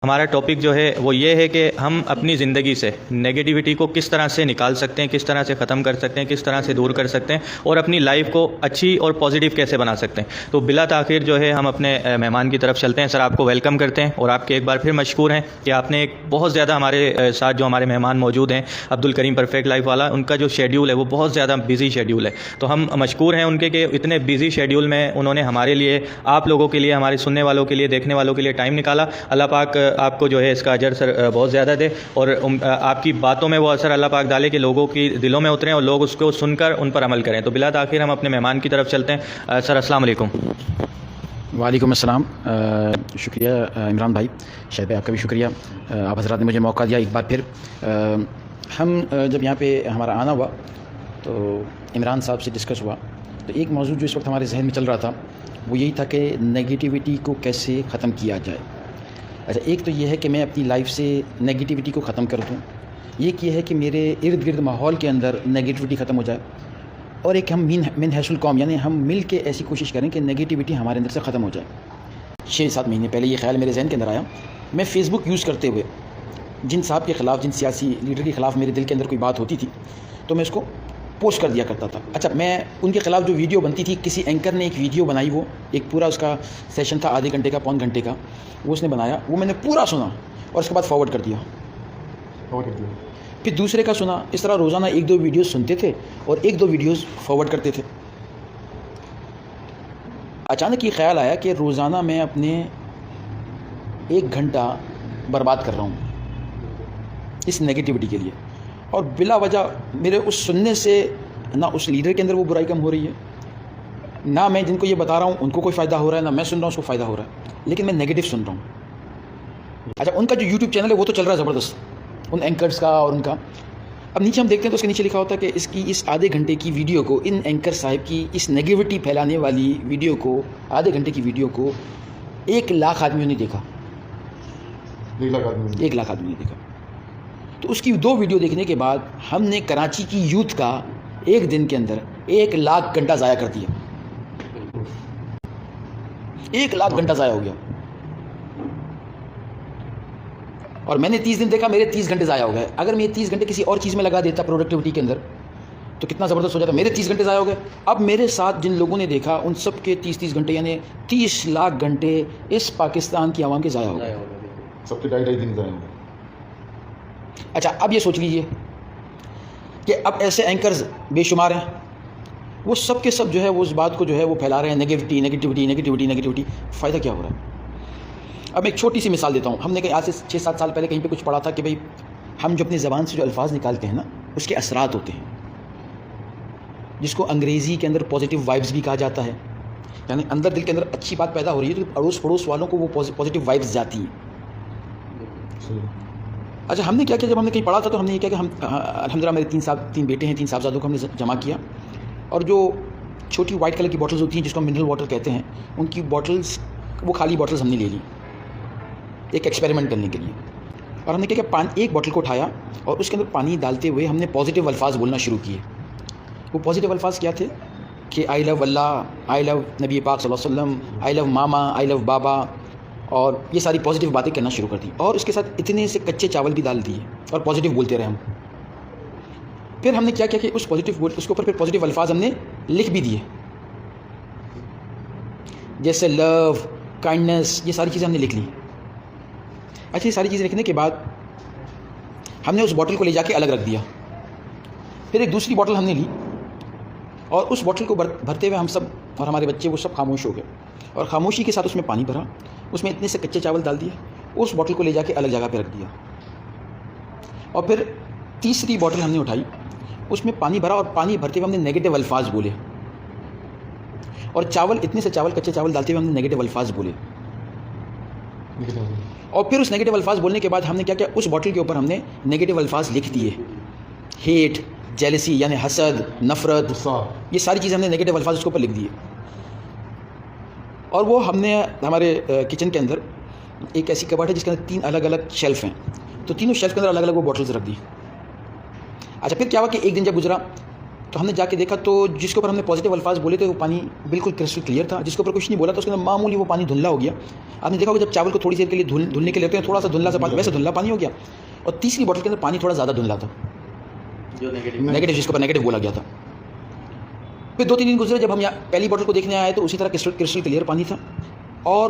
ہمارا ٹاپک جو ہے وہ یہ ہے کہ ہم اپنی زندگی سے نگیٹیوٹی کو کس طرح سے نکال سکتے ہیں، کس طرح سے ختم کر سکتے ہیں، کس طرح سے دور کر سکتے ہیں اور اپنی لائف کو اچھی اور پازیٹیو کیسے بنا سکتے ہیں۔ تو بلا تاخیر جو ہے ہم اپنے مہمان کی طرف چلتے ہیں۔ سر آپ کو ویلکم کرتے ہیں اور آپ کے ایک بار پھر مشکور ہیں کہ آپ نے ایک بہت زیادہ ہمارے ساتھ جو ہمارے مہمان موجود ہیں عبد الکریم پرفیکٹ لائف والا، ان کا جو شیڈیول ہے وہ بہت زیادہ بزی شیڈیول ہے، تو ہم مشکور ہیں ان کے کہ اتنے بزی شیڈیول میں انہوں نے ہمارے لیے، آپ لوگوں کے لیے، ہمارے سننے والوں کے لیے، دیکھنے والوں کے لیے ٹائم نکالا۔ اللہ پاک آپ کو جو ہے اس کا اجر سر بہت زیادہ دے اور آپ کی باتوں میں وہ اثر اللہ پاک ڈالے کہ لوگوں کی دلوں میں اتریں اور لوگ اس کو سن کر ان پر عمل کریں۔ تو بلا تاخیر ہم اپنے مہمان کی طرف چلتے ہیں۔ سر السلام علیکم۔ وعلیکم السلام۔ شکریہ عمران بھائی، شاید بھائی آپ کا بھی شکریہ، آپ حضرات نے مجھے موقع دیا ایک بار پھر۔ ہم جب یہاں پہ ہمارا آنا ہوا تو عمران صاحب سے ڈسکس ہوا، تو ایک موضوع جو اس وقت ہمارے ذہن میں چل رہا تھا وہ یہی تھا کہ نگیٹیوٹی کو کیسے ختم کیا جائے۔ اچھا، ایک تو یہ ہے کہ میں اپنی لائف سے نگیٹیوٹی کو ختم کر دوں، ایک یہ ہے کہ میرے ارد گرد ماحول کے اندر نگیٹیوٹی ختم ہو جائے، اور ایک ہم من حیث القوم یعنی ہم مل کے ایسی کوشش کریں کہ نگیٹیوٹی ہمارے اندر سے ختم ہو جائے۔ 6-7 مہینے پہلے یہ خیال میرے ذہن کے اندر آیا۔ میں فیس بک یوز کرتے ہوئے جن صاحب کے خلاف، جن سیاسی لیڈر کے خلاف میرے دل کے اندر کوئی بات ہوتی تھی تو میں اس کو پوسٹ کر دیا کرتا تھا۔ اچھا، میں ان کے خلاف جو ویڈیو بنتی تھی، کسی اینکر نے ایک ویڈیو بنائی، وہ ایک پورا اس کا سیشن تھا، آدھے گھنٹے کا، پون گھنٹے کا، وہ اس نے بنایا، وہ میں نے پورا سنا اور اس کے بعد فارورڈ کر دیا۔ پھر دوسرے کا سنا، اس طرح روزانہ 1-2 ویڈیوز سنتے تھے اور 1-2 ویڈیوز فارورڈ کرتے تھے۔ اچانک یہ خیال آیا کہ روزانہ میں اپنے 1 گھنٹہ برباد کر رہا ہوں اس نگیٹیوٹی کے لیے، اور بلا وجہ میرے اس سننے سے نہ اس لیڈر کے اندر وہ برائی کم ہو رہی ہے، نہ میں جن کو یہ بتا رہا ہوں ان کو کوئی فائدہ ہو رہا ہے، نہ میں سن رہا ہوں اس کو فائدہ ہو رہا ہے، لیکن میں نیگیٹو سن رہا ہوں۔ اچھا، ان کا جو یوٹیوب چینل ہے وہ تو چل رہا ہے زبردست، ان اینکرز کا اور ان کا۔ اب نیچے ہم دیکھتے ہیں تو اس کے نیچے لکھا ہوتا ہے کہ اس کی اس آدھے گھنٹے کی ویڈیو کو، ان اینکر صاحب کی اس نیگیٹیوٹی پھیلانے والی ویڈیو کو، آدھے گھنٹے کی ویڈیو کو 1 لاکھ آدمیوں نے دیکھا۔ 1 لاکھ آدمیوں نے دیکھا۔ تو اس کی 2 ویڈیو دیکھنے کے بعد ہم نے کراچی کی یوتھ کا ایک دن کے اندر 1 لاکھ گھنٹہ ضائع کر دیا۔ 1 لاکھ گھنٹہ ضائع ہو گیا، اور میں نے 30 دن دیکھا، میرے 30 گھنٹے ضائع ہو گئے۔ اگر میں یہ 30 گھنٹے کسی اور چیز میں لگا دیتا پروڈکٹیوٹی کے اندر تو کتنا زبردست ہو جاتا۔ میرے 30 گھنٹے ضائع ہو گئے۔ اب میرے ساتھ جن لوگوں نے دیکھا ان سب کے 30 گھنٹے یعنی 30 لاکھ گھنٹے اس پاکستان کی عوام کے ضائع ہو گئے۔ سب کے 2.5 دن ضائع ہو گئے۔ اچھا، اب یہ سوچ لیجئے کہ اب ایسے اینکرز بے شمار ہیں، وہ سب کے سب جو ہے وہ اس بات کو جو ہے وہ پھیلا رہے ہیں، نیگیٹیوٹی۔ فائدہ کیا ہو رہا ہے؟ اب ایک چھوٹی سی مثال دیتا ہوں۔ ہم نے کہیں آج سے 6-7 سال پہلے کہیں پہ کچھ پڑھا تھا کہ بھئی ہم جو اپنی زبان سے جو الفاظ نکالتے ہیں نا، اس کے اثرات ہوتے ہیں، جس کو انگریزی کے اندر پازیٹیو وائبز بھی کہا جاتا ہے، یعنی اندر دل کے اندر اچھی بات پیدا ہو رہی ہے تو اڑوس پڑوس والوں کو وہ پازیٹیو وائبز جاتی ہیں۔ اچھا، ہم نے کیا کیا، جب ہم نے کہیں پڑھا تھا تو ہم نے یہ کیا کہ ہم الحمدللہ میرے 3 بیٹے ہیں، 3 صاحبزادوں کو ہم نے جمع کیا، اور جو چھوٹی وائٹ کلر کی بوٹلز ہوتی ہیں جس کو ہم منرل واٹر کہتے ہیں، ان کی بوٹلز، وہ خالی بوٹلز ہم نے لے لی ایک ایکسپیریمنٹ کرنے کے لیے، اور ہم نے کیا کہ ایک بوٹل کو اٹھایا اور اس کے اندر پانی ڈالتے ہوئے ہم نے پازیٹیو الفاظ بولنا شروع کیے۔ وہ پازیٹیو الفاظ کیا تھے کہ آئی لو اللہ، آئی لو نبی پاک صلی اللہ علیہ وسلم، آئی لو ماما، آئی لو بابا، اور یہ ساری پازیٹیو باتیں کرنا شروع کر دی، اور اس کے ساتھ اتنے سے کچے چاول بھی ڈال دیے اور پازیٹیو بولتے رہے ہم۔ پھر ہم نے کیا کیا کہ اس کے اوپر پھر پازیٹیو الفاظ ہم نے لکھ بھی دیے، جیسے لو، کائنڈنس، یہ ساری چیزیں ہم نے لکھ لی۔ اچھا، یہ ساری چیزیں لکھنے کے بعد ہم نے اس بوٹل کو لے جا کے الگ رکھ دیا۔ پھر ایک دوسری بوٹل ہم نے لی اور اس بوٹل کو بھرتے ہوئے ہم سب اور ہمارے بچے وہ سب خاموش ہو گئے، اور خاموشی کے ساتھ اس میں پانی بھرا، اس میں اتنے سے کچے چاول ڈال دیے، اس بوٹل کو لے جا کے الگ جگہ پہ رکھ دیا، اور پھر تیسری بوٹل ہم نے اٹھائی، اس میں پانی بھرا، اور پانی بھرتے ہوئے ہم نے نیگیٹو الفاظ بولے، اور چاول، اتنے سے چاول، کچے چاول ڈالتے ہوئے ہم نے نیگیٹو الفاظ بولے، اور پھر اس نیگیٹو الفاظ بولنے کے بعد ہم نے کیا کیا، اس بوٹل کے اوپر ہم نے نیگیٹو الفاظ لکھ دیے، ہیٹ، جیلسی یعنی حسد، نفرت، یہ ساری چیزیں ہم نے نیگیٹو الفاظ اس کے اوپر لکھ دیے، اور وہ ہم نے ہمارے کچن کے اندر ایک ایسی کباڑ ہے جس کے اندر 3 الگ الگ شیلف ہیں، تو تینوں شیلف کے اندر الگ الگ وہ بوٹلز رکھ دی۔ اچھا، پھر کیا ہوا کہ ایک دن جب گزرا تو ہم نے جا کے دیکھا تو جس کے اوپر ہم نے پازیٹیو الفاظ بولے تھے وہ پانی بالکل کرسٹل کلیئر تھا. جس کے اوپر کچھ نہیں بولا تھا اس کے اندر معمولی وہ پانی دھندلا ہو گیا. آپ نے دیکھا ہوگا جب چاول کو تھوڑی دیر کے لیے دھلنے کے لیے لیتے ہیں تھوڑا سا دھندلا سا پانی ویسے دھندلا پانی ہو گیا. اور تیسری بوٹل کے اندر پانی تھوڑا زیادہ دھندلا تھا جو نیگیٹو جس کے اوپر نیگیٹو بولا گیا تھا. پھر 2-3 دن گزرے جب ہم یہاں پہلی بوٹل کو دیکھنے آئے تو اسی طرح کرسٹل کلیئر پانی تھا. اور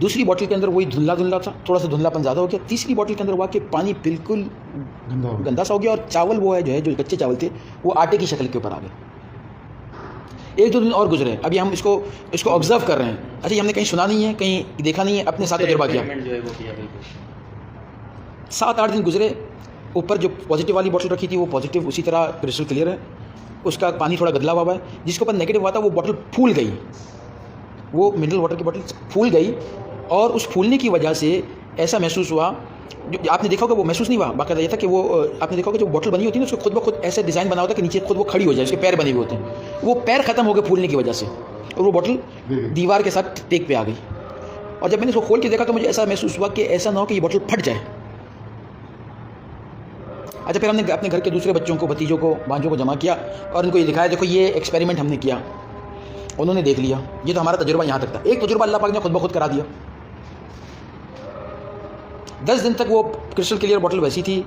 دوسری بوٹل کے اندر وہی دھندلا تھا, تھوڑا سا دھندلاپن زیادہ ہو گیا. تیسری بوٹل کے اندر ہوا کہ پانی بالکل گندا سا ہو گیا اور چاول وہ ہے جو کچے چاول تھے وہ آٹے کی شکل کے اوپر آ گئے. 1-2 دن اور گزرے, ابھی ہم اس کو آبزرو کر رہے ہیں. اچھا ہم نے کہیں سنا نہیں ہے, کہیں دیکھا نہیں ہے, اپنے ساتھ تجربہ کیا. 7-8 دن گزرے, اوپر جو پازیٹیو والی بوٹل رکھی تھی وہ پازیٹیو اسی طرح کرسٹل کلیئر ہے, اس کا پانی تھوڑا گدلا ہوا ہے. جس کے اوپر نیگیٹو ہوا تھا وہ بوٹل پھول گئی, وہ منرل واٹر کی بوٹل پھول گئی. اور اس پھولنے کی وجہ سے ایسا محسوس ہوا, جو آپ نے دیکھا ہوگا وہ محسوس نہیں ہوا, باقاعدہ یہ تھا کہ وہ آپ نے دیکھا ہوگا جو بوٹل بنی ہوتی ہے نا اس کو خود بخود ایسے ڈیزائن بنا ہوتا ہے کہ نیچے خود وہ کھڑی ہو جائے, اس کے پیر بنے ہوئے ہوتے ہیں, وہ پیر ختم ہو گئے پھولنے کی وجہ سے اور وہ بوٹل دیوار کے ساتھ ٹیک پہ آ گئی. اور جب میں نے اس کو کھول کے دیکھا تو مجھے ایسا محسوس ہوا کہ ایسا نہ ہو کہ یہ بوٹل پھٹ جائے. اچھا پھر ہم نے اپنے گھر کے دوسرے بچوں کو, بھتیجوں کو, بھانجوں کو جمع کیا اور ان کو یہ دکھایا, دیکھو یہ ایکسپیریمنٹ ہم نے کیا. انہوں نے دیکھ لیا, یہ تو ہمارا تجربہ یہاں تک تھا. ایک تجربہ اللہ پاک نے خود بخود کرا دیا. 10 دن تک وہ کرسٹل کلیئر بوٹل ویسی تھی,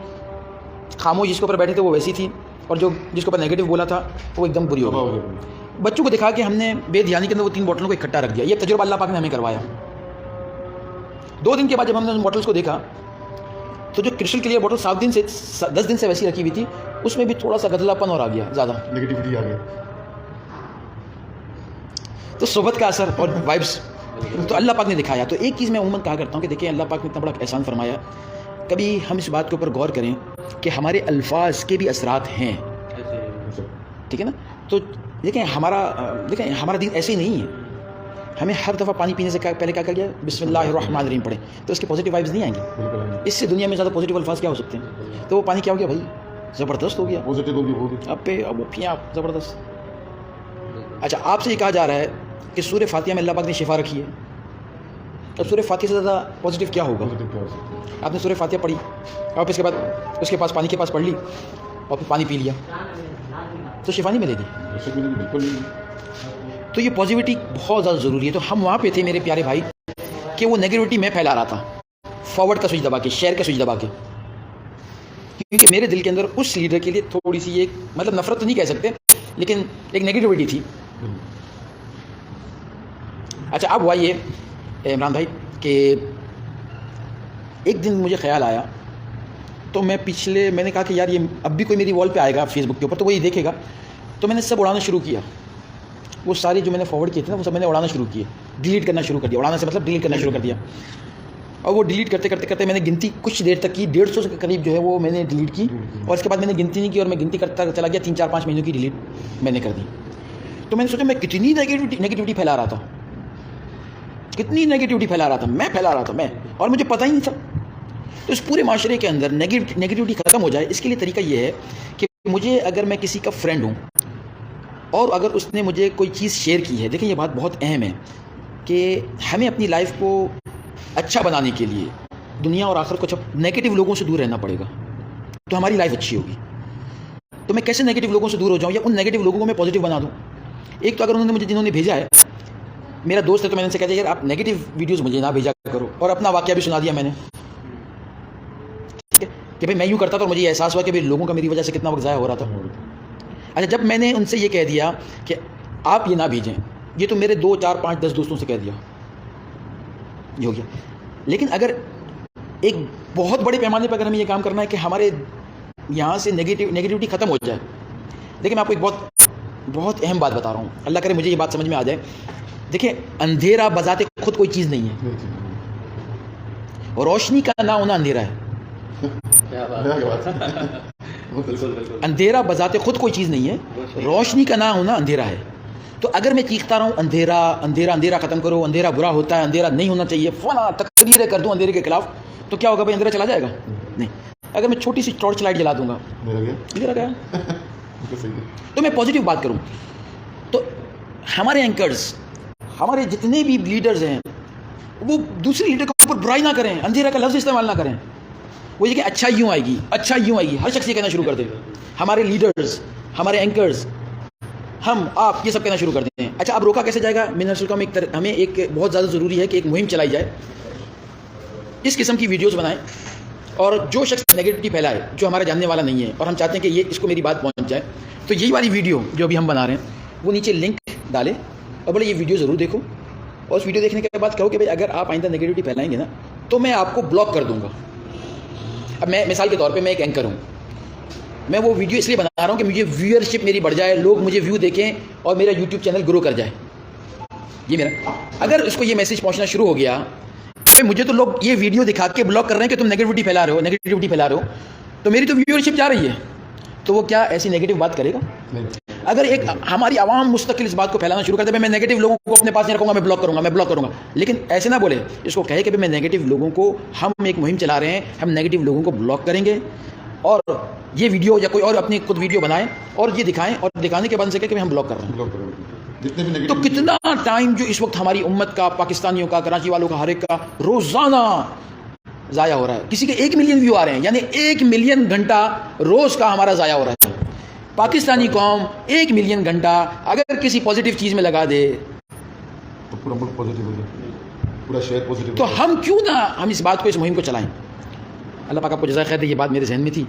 خاموش جس کے اوپر بیٹھے تھے وہ ویسی تھی, اور جو جس کے اوپر نیگیٹو بولا تھا وہ ایک دم بری ہو گئی. بچوں کو دکھا کے ہم نے بے دھیانی کے اندر وہ 3 بوٹلوں کو اکٹھا رکھ دیا. یہ تجربہ اللہ پاک نے ہمیں کروایا. 2 دن کے بعد جب ہم نے ان بوٹلس کو دیکھا تو جو کرسٹل کلیئر بوٹل 10 دن سے ویسی رکھی ہوئی تھی اس میں بھی تھوڑا سا گدلاپن اور آ گیا, زیادہ نیگیٹیوٹی آ گیا. تو صحبت کا اثر اور وائبس تو اللہ پاک نے دکھایا. تو ایک چیز میں عموماً کہا کرتا ہوں کہ دیکھیں اللہ پاک نے اتنا بڑا احسان فرمایا, کبھی ہم اس بات کے اوپر غور کریں کہ ہمارے الفاظ کے بھی اثرات ہیں, ٹھیک ہے نا. تو دیکھیں ہمارا دین ایسے ہی نہیں ہے. ہمیں ہر دفعہ پانی پینے سے پہلے کیا کر گیا, بسم اللہ الرحمن الرحیم پڑھیں, تو اس کے پازیٹیو وائبس نہیں آئیں گے. اس سے دنیا میں زیادہ پازیٹیو الفاظ کیا ہو سکتے ہیں. تو وہ پانی کیا ہو گیا بھائی, زبردست ہو گیا, پازیٹیو ہوگی. اب وہ پیا زبردست. اچھا آپ سے یہ کہا جا رہا ہے کہ سورہ فاتحہ میں اللہ پاک نے شفا رکھی ہے, اب سورہ فاتحہ سے زیادہ پازیٹیو کیا ہوگا. آپ نے سورہ فاتحہ پڑھی اور اس کے بعد اس کے پاس پانی کے پاس پڑھ لی اور پھر پانی پی لیا تو شفا نہیں ملے گی. بالکل. تو یہ پازیٹیوٹی بہت زیادہ ضروری ہے. تو ہم وہاں پہ تھے میرے پیارے بھائی کہ وہ نیگیٹیوٹی میں پھیلا رہا تھا, فارورڈ کا سوئچ دبا کے, شیئر کا سوئچ دبا کے, کیونکہ میرے دل کے اندر اس لیڈر کے لیے تھوڑی سی ایک مطلب نفرت تو نہیں کہہ سکتے لیکن ایک نیگیٹیوٹی تھی. اچھا اب ہوا یہ عمران بھائی کہ ایک دن مجھے خیال آیا تو میں نے کہا کہ یار یہ اب بھی کوئی میری وال پہ آئے گا فیس بک کے اوپر تو وہ یہ دیکھے گا, تو میں نے سب اڑانا شروع کیا. وہ سارے جو میں نے فارورڈ کیے تھے نا وہ سب میں نے اڑانا شروع کیے, ڈیلیٹ کرنا شروع کر دیا. اڑانا سے مطلب ڈیلیٹ کرنا شروع کر دیا. اور وہ ڈیلیٹ کرتے میں نے گنتی کچھ دیر تک کی, 150 کے قریب جو ہے وہ میں نے ڈیلیٹ کی. اور اس کے بعد میں نے گنتی نہیں کی اور میں گنتی کرتا چلا گیا, 3-4-5 مہینوں کی ڈیلیٹ میں نے کر دی. تو میں نے سوچا میں کتنی نیگیٹیوٹی پھیلا رہا تھا, کتنی نیگیٹیوٹی پھیلا رہا تھا, میں پھیلا رہا تھا میں, اور مجھے پتہ ہی نہیں تھا. تو اس پورے معاشرے کے اندر نیگیٹیوٹی ختم ہو جائے اس کے لیے طریقہ یہ ہے کہ مجھے اگر میں کسی کا فرینڈ ہوں اور اگر اس نے مجھے کوئی چیز شیئر کی ہے, دیکھیں یہ بات بہت اہم ہے کہ ہمیں اپنی لائف کو اچھا بنانے کے لیے دنیا اور آخرت کو نیگیٹو لوگوں سے دور رہنا پڑے گا تو ہماری لائف اچھی ہوگی. تو میں کیسے نیگیٹو لوگوں سے دور ہو جاؤں یا ان نیگیٹو لوگوں کو میں پازیٹیو بنا دوں. ایک تو اگر جنہوں نے بھیجا ہے میرا دوست ہے تو میں نے ان سے کہا یار آپ نیگیٹو ویڈیوز مجھے نہ بھیجا کرو, اور اپنا واقعہ بھی سنا دیا میں نے کہ بھائی میں یوں کرتا تھا اور مجھے یہ احساس ہوا کہ بھائی لوگوں کا میری وجہ سے کتنا وقت ضائع ہو رہا تھا. اچھا جب میں نے ان سے یہ کہہ دیا کہ آپ یہ نہ بھیجیں, یہ تو میرے 2, 4, 5, 10 دوستوں سے کہہ دیا, یہ ہو گیا. لیکن اگر ایک بہت بڑے پیمانے پر اگر ہمیں یہ کام کرنا ہے کہ ہمارے یہاں سے نیگیٹیوٹی ختم ہو جائے, دیکھیں میں آپ کو ایک بہت اہم بات بتا رہا ہوں, اللہ کرے مجھے یہ بات سمجھ میں آ جائے. دیکھیں اندھیرا بذات خود کوئی چیز نہیں ہے, روشنی کا نہ ہونا اندھیرا ہے. اندھیرا بذات خود کوئی چیز نہیں ہے, روشنی کا نہ ہونا اندھیرا ہے. تو اگر میں چیختا رہا ہوں اندھیرا اندھیرا اندھیرا ختم کرو, اندھیرا برا ہوتا ہے, اندھیرا نہیں ہونا چاہیے, فلاں تقریریں کر دوں اندھیرے کے خلاف, تو کیا ہوگا بھائی اندھیرا چلا جائے گا؟ نہیں. اگر میں چھوٹی سی ٹارچ لائٹ جلا دوں گا اندھیرا گیا. تو میں پازیٹیو بات کروں تو ہمارے اینکرز, ہمارے جتنے بھی لیڈرز ہیں وہ دوسرے لیڈر کے اوپر برائی نہ کریں, اندھیرا کا لفظ استعمال نہ کریں. وہ یہ کہ اچھا یوں آئے گی, اچھا یوں آئے گی, ہر شخص یہ کہنا شروع کر دے. ہمارے لیڈرز ہمارے اینکرز، ہم آپ یہ سب کہنا شروع کر دیتے ہیں. اچھا اب روکا کیسے جائے گا؟ میں نے کہا ہمیں ایک بہت زیادہ ضروری ہے کہ ایک مہم چلائی جائے، اس قسم کی ویڈیوز بنائیں، اور جو شخص نیگیٹیوٹی پھیلائے جو ہمارا جاننے والا نہیں ہے اور ہم چاہتے ہیں کہ اس کو میری بات پہنچ جائے، تو یہی والی ویڈیو جو ابھی ہم بنا رہے ہیں وہ نیچے لنک ڈالیں اور بولے یہ ویڈیو ضرور دیکھو، اور اس ویڈیو دیکھنے کے بعد کہو کہ بھائی اگر آپ آئندہ نیگیٹیوٹی پھیلائیں گے نا تو میں آپ کو بلاک کر دوں گا. اب میں مثال کے طور پہ میں ایک اینکر ہوں، میں وہ ویڈیو اس لیے بنا رہا ہوں کہ مجھے ویورشپ میری بڑھ جائے، لوگ مجھے ویو دیکھیں اور میرا یوٹیوب چینل گرو کر جائے. یہ میرا، اگر اس کو یہ میسج پہنچنا شروع ہو گیا کہ مجھے تو لوگ یہ ویڈیو دکھا کے بلاک کر رہے ہیں کہ تم نیگیٹیوٹی پھیلا رہے ہو، تو میری تو ویورشپ جا رہی ہے، تو وہ کیا ایسی نیگیٹو بات کرے گا؟ نہیں. اگر ایک ہماری عوام مستقل اس بات کو پھیلانا شروع کر دے میں نیگیٹو لوگوں کو اپنے پاس نہیں رکھوں گا، میں بلاک کروں گا، لیکن ایسے نہ بولے، اس کو کہے کہ میں نیگیٹو لوگوں کو، ہم ایک مہم چلا رہے ہیں، ہم نیگیٹو لوگوں کو بلاک کریں گے، اور یہ ویڈیو یا کوئی اور اپنی خود ویڈیو بنائیں اور یہ دکھائیں، اور دکھانے کے بعد سے کہ ہم بلاک کر رہے ہیں. بلاک کرو. جتنے بھی تو نیگیٹو کتنا ٹائم جو اس وقت ہماری امت کا، پاکستانیوں کا، کراچی والوں کا، ہر ایک کا روزانہ ضائع ہو رہا ہے. کسی کے 1 ملین ویو آ رہے ہیں، یعنی 1 ملین گھنٹہ روز کا ہمارا ضائع ہو رہا ہے. پاکستانی قوم 1 ملین گھنٹہ اگر کسی پازیٹیو چیز میں لگا دے تو پورا ملک پازیٹیو ہو جائے، پورا شہر پازیٹیو. تو ہم کیوں نہ ہم اس بات کو، اس مہم کو چلائیں. اللہ پاک آپ کو جزائے خیر دے. یہ بات میرے ذہن میں تھی.